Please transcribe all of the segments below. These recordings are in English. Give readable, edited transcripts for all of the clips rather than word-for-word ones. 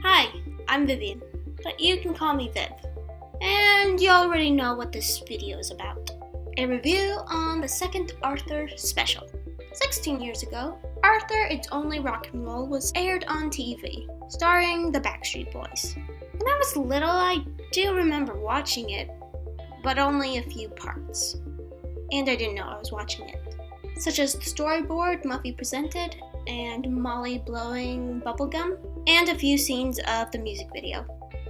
Hi, I'm Vivian, but you can call me Viv. And you already know what this video is about. A review on the second Arthur special. 16 years ago, Arthur, It's Only Rock and Roll was aired on TV, starring the Backstreet Boys. When I was little, I do remember watching it, but only a few parts. And I didn't know I was watching it. Such as the storyboard Muffy presented, and Molly blowing bubblegum, and a few scenes of the music video.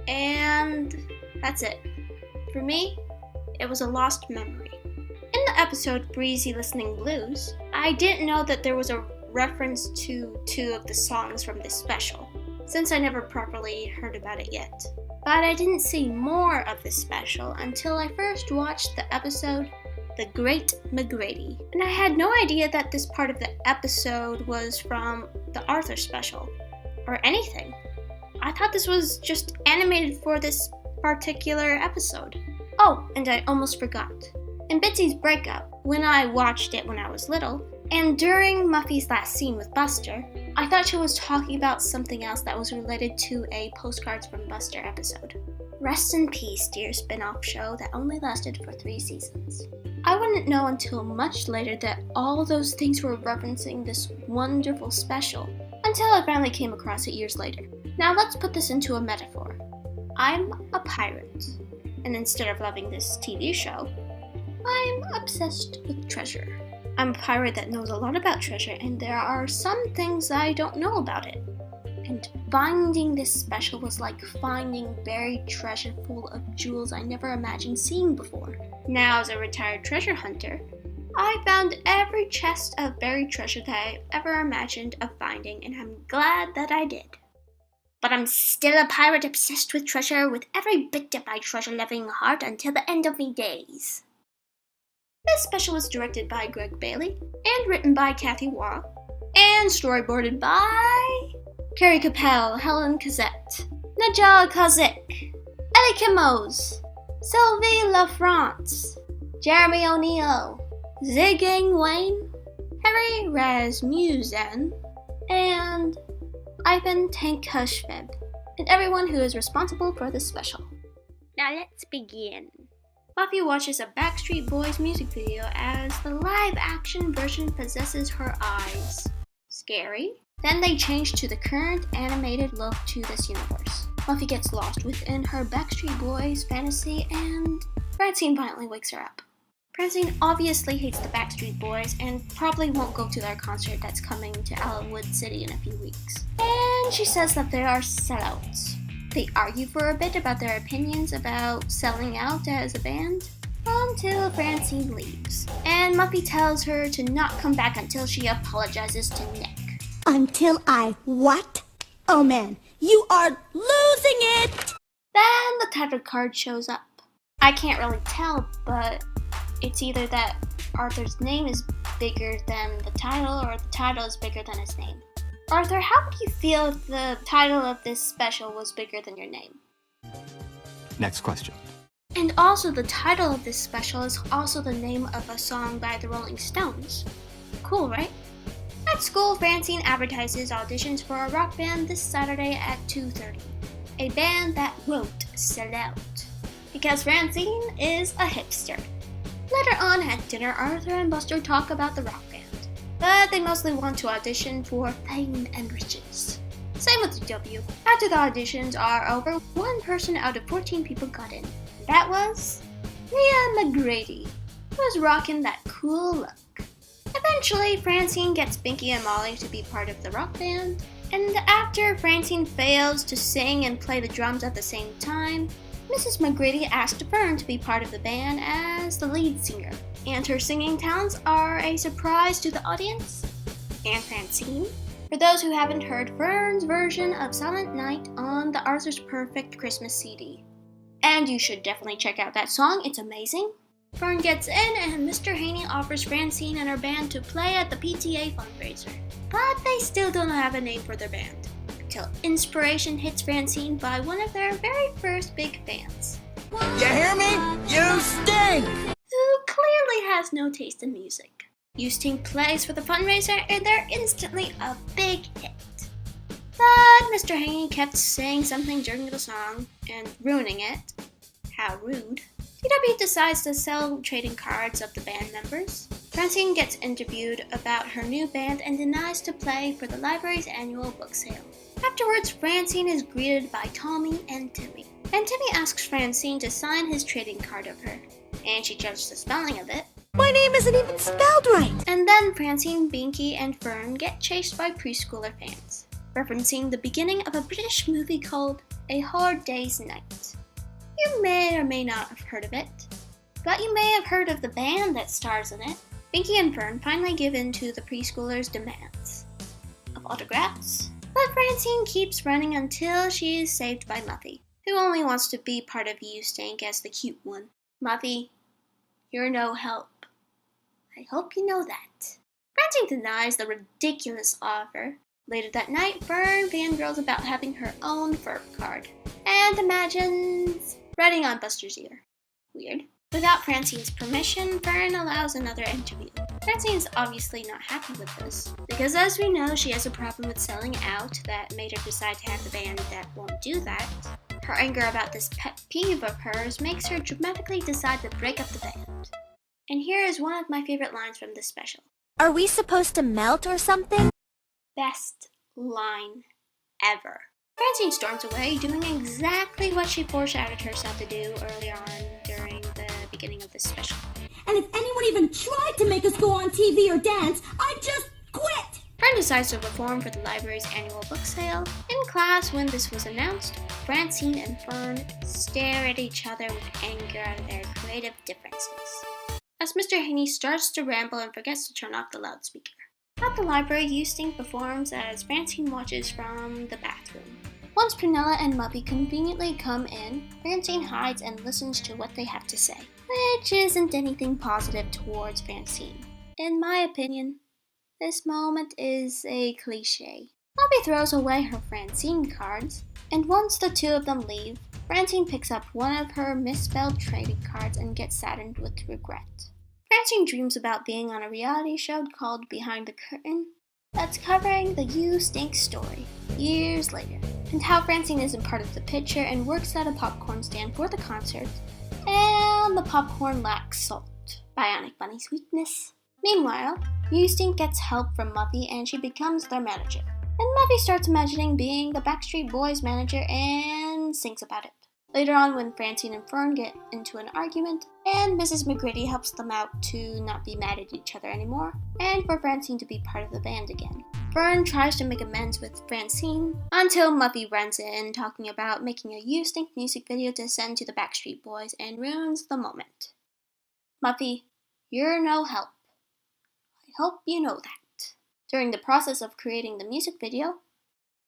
And that's it. For me, it was a lost memory. In the episode Breezy Listening Blues, I didn't know that there was a reference to two of the songs from this special, since I never properly heard about it yet. But I didn't see more of this special until I first watched the episode The Great McGrady. And I had no idea that this part of the episode was from the Arthur special, or anything. I thought this was just animated for this particular episode. Oh, and I almost forgot. In Bitsy's breakup, when I watched it when I was little, and during Muffy's last scene with Buster, I thought she was talking about something else that was related to a Postcards from Buster episode. Rest in peace, dear spin-off show that only lasted for 3 seasons. I wouldn't know until much later that all those things were referencing this wonderful special, until I finally came across it years later. Now let's put this into a metaphor. I'm a pirate, and instead of loving this TV show, I'm obsessed with treasure. I'm a pirate that knows a lot about treasure, and there are some things I don't know about it. And finding this special was like finding buried treasure full of jewels I never imagined seeing before. Now, as a retired treasure hunter, I found every chest of buried treasure that I ever imagined of finding, and I'm glad that I did. But I'm still a pirate obsessed with treasure, with every bit of my treasure-loving heart until the end of me days. This special was directed by Greg Bailey, and written by Kathy Waugh, and storyboarded by Carrie Capel, Helen Cazette, Najah Kazik, Ellie Kimos, Sylvie LaFrance, Jeremy O'Neill, Zhigang Wayne, Harry Rasmussen, and Ivan Tankhushveb, and everyone who is responsible for this special. Now let's begin. Muffy watches a Backstreet Boys music video as the live-action version possesses her eyes. Scary. Then they change to the current animated look to this universe. Muffy gets lost within her Backstreet Boys fantasy, and Francine violently wakes her up. Francine obviously hates the Backstreet Boys and probably won't go to their concert that's coming to Allenwood City in a few weeks. And she says that they are sellouts. They argue for a bit about their opinions about selling out as a band, until Francine leaves. And Muffy tells her to not come back until she apologizes to Nick. Until I what? Oh man, you are losing it! Then the title card shows up. I can't really tell, but it's either that Arthur's name is bigger than the title, or the title is bigger than his name. Arthur, how would you feel if the title of this special was bigger than your name? Next question. And also the title of this special is also the name of a song by the Rolling Stones. Cool, right? At school, Francine advertises auditions for a rock band this Saturday at 2:30. A band that won't sell out. Because Francine is a hipster. Later on at dinner, Arthur and Buster talk about the rock band. But they mostly want to audition for fame and riches. Same with the W. After the auditions are over, one person out of 14 people got in. That was Mia McGrady, who was rocking that cool look. Eventually, Francine gets Binky and Molly to be part of the rock band, and after Francine fails to sing and play the drums at the same time, Mrs. McGrady asked Fern to be part of the band as the lead singer, and her singing talents are a surprise to the audience and Francine. For those who haven't heard Fern's version of Silent Night on the Arthur's Perfect Christmas CD. And you should definitely check out that song, it's amazing. Fern gets in and Mr. Haney offers Francine and her band to play at the PTA fundraiser. But they still don't have a name for their band, until inspiration hits Francine by one of their very first big fans. You hear me? You stink! Who clearly has no taste in music. Houston plays for the fundraiser and they're instantly a big hit. But Mr. Haney kept saying something during the song and ruining it. How rude. TW decides to sell trading cards of the band members. Francine gets interviewed about her new band and denies to play for the library's annual book sale. Afterwards, Francine is greeted by Tommy and Timmy. And Timmy asks Francine to sign his trading card of her, and she judges the spelling of it. My name isn't even spelled right. And then Francine, Binky, and Fern get chased by preschooler fans, referencing the beginning of a British movie called A Hard Day's Night. You may or may not have heard of it, but you may have heard of the band that stars in it. Binky and Fern finally give in to the preschoolers' demands of autographs, but Francine keeps running until she is saved by Muffy, who only wants to be part of You Stink as the cute one. Muffy, you're no help. I hope you know that. Francine denies the ridiculous offer. Later that night, Fern fangirls about having her own Ferb card and imagines riding on Buster's ear. Weird. Without Francine's permission, Fern allows another interview. Francine's obviously not happy with this, because as we know, she has a problem with selling out that made her decide to have the band that won't do that. Her anger about this pet peeve of hers makes her dramatically decide to break up the band. And here is one of my favorite lines from this special. Are we supposed to melt or something? Best line ever. Francine storms away, doing exactly what she foreshadowed herself to do earlier on during the beginning of this special. And if anyone even tried to make us go on TV or dance, I'd just quit! Fern decides to perform for the library's annual book sale. In class, when this was announced, Francine and Fern stare at each other with anger at their creative differences, as Mr. Haney starts to ramble and forgets to turn off the loudspeaker. At the library, You Stink performs as Francine watches from the bathroom. Once Prunella and Muffy conveniently come in, Francine hides and listens to what they have to say, which isn't anything positive towards Francine. In my opinion, this moment is a cliche. Muffy throws away her Francine cards, and once the two of them leave, Francine picks up one of her misspelled trading cards and gets saddened with regret. Francine dreams about being on a reality show called Behind the Curtain that's covering the You Stink story years later, and how Francine isn't part of the picture and works at a popcorn stand for the concert, and the popcorn lacks salt. Bionic Bunny's weakness. Meanwhile, You Stink gets help from Muffy and she becomes their manager. And Muffy starts imagining being the Backstreet Boys manager and sings about it. Later on, when Francine and Fern get into an argument, and Mrs. McGrady helps them out to not be mad at each other anymore, and for Francine to be part of the band again. Fern tries to make amends with Francine, until Muffy runs in talking about making a You Stink music video to send to the Backstreet Boys and ruins the moment. Muffy, you're no help. I hope you know that. During the process of creating the music video,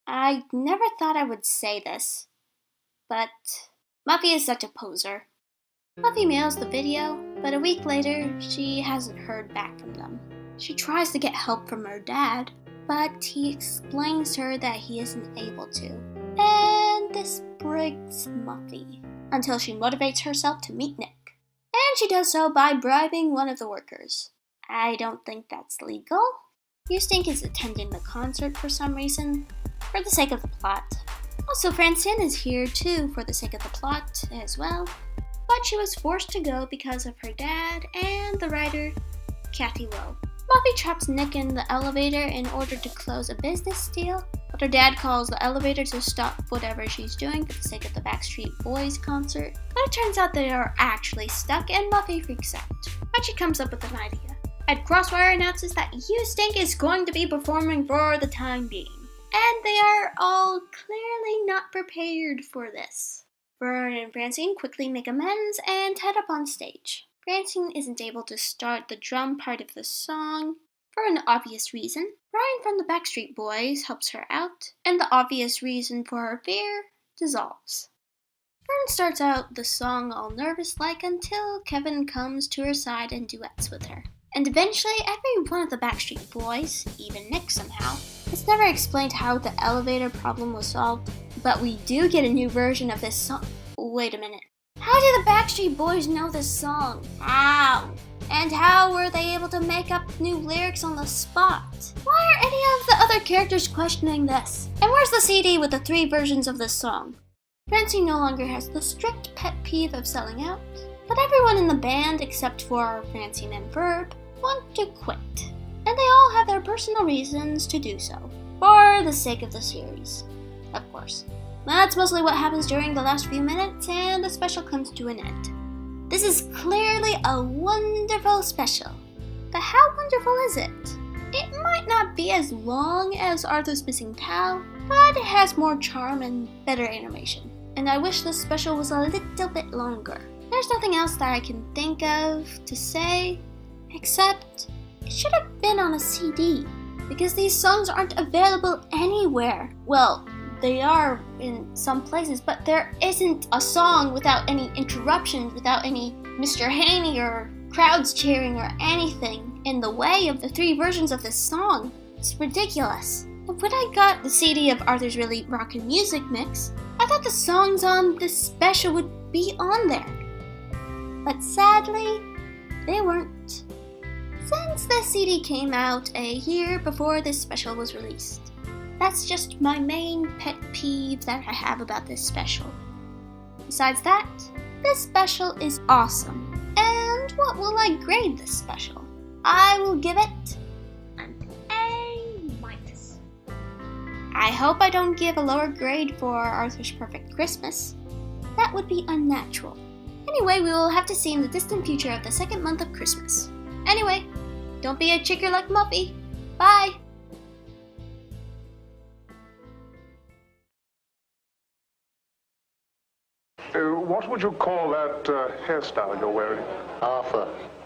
I never thought I would say this, but Muffy is such a poser. Muffy mails the video, but a week later, she hasn't heard back from them. She tries to get help from her dad, but he explains to her that he isn't able to. And this breaks Muffy, until she motivates herself to meet Nick. And she does so by bribing one of the workers. I don't think that's legal. You Stink is attending the concert for some reason, for the sake of the plot. Also, Francine is here too for the sake of the plot as well, but she was forced to go because of her dad and the writer, Kathy Rowe. Muffy traps Nick in the elevator in order to close a business deal, but her dad calls the elevator to stop whatever she's doing for the sake of the Backstreet Boys concert. But it turns out they are actually stuck and Muffy freaks out. But she comes up with an idea. Ed Crosswire announces that You Stink is going to be performing for the time being. And they are all clearly not prepared for this. Fern and Francine quickly make amends and head up on stage. Francine isn't able to start the drum part of the song for an obvious reason. Ryan from the Backstreet Boys helps her out, and the obvious reason for her fear dissolves. Fern starts out the song all nervous-like until Kevin comes to her side and duets with her. And eventually, every one of the Backstreet Boys, even Nick somehow, it's never explained how the elevator problem was solved, but we do get a new version of this song. Wait a minute. How do the Backstreet Boys know this song? How? And how were they able to make up new lyrics on the spot? Why are any of the other characters questioning this? And where's the CD with the 3 versions of this song? Francine no longer has the strict pet peeve of selling out, but everyone in the band except for Francine and Verb want to quit. And they all have their personal reasons to do so, for the sake of the series, of course. That's mostly what happens during the last few minutes, and the special comes to an end. This is clearly a wonderful special, but how wonderful is it? It might not be as long as Arthur's Missing Pal, but it has more charm and better animation. And I wish this special was a little bit longer. There's nothing else that I can think of to say, except it should have been on a CD, because these songs aren't available anywhere. Well, they are in some places, but there isn't a song without any interruptions, without any Mr. Haney or crowds cheering or anything in the way of the 3 versions of this song. It's ridiculous. And when I got the CD of Arthur's Really Rockin' Music Mix, I thought the songs on this special would be on there. But sadly, they weren't. Since the CD came out a year before this special was released. That's just my main pet peeve that I have about this special. Besides that, this special is awesome. And what will I grade this special? I will give it an A-. I hope I don't give a lower grade for Arthur's Perfect Christmas. That would be unnatural. Anyway, we will have to see in the distant future of the 2nd month of Christmas. Anyway, don't be a chicker like Muffy. Bye! What would you call that hairstyle you're wearing? Arthur.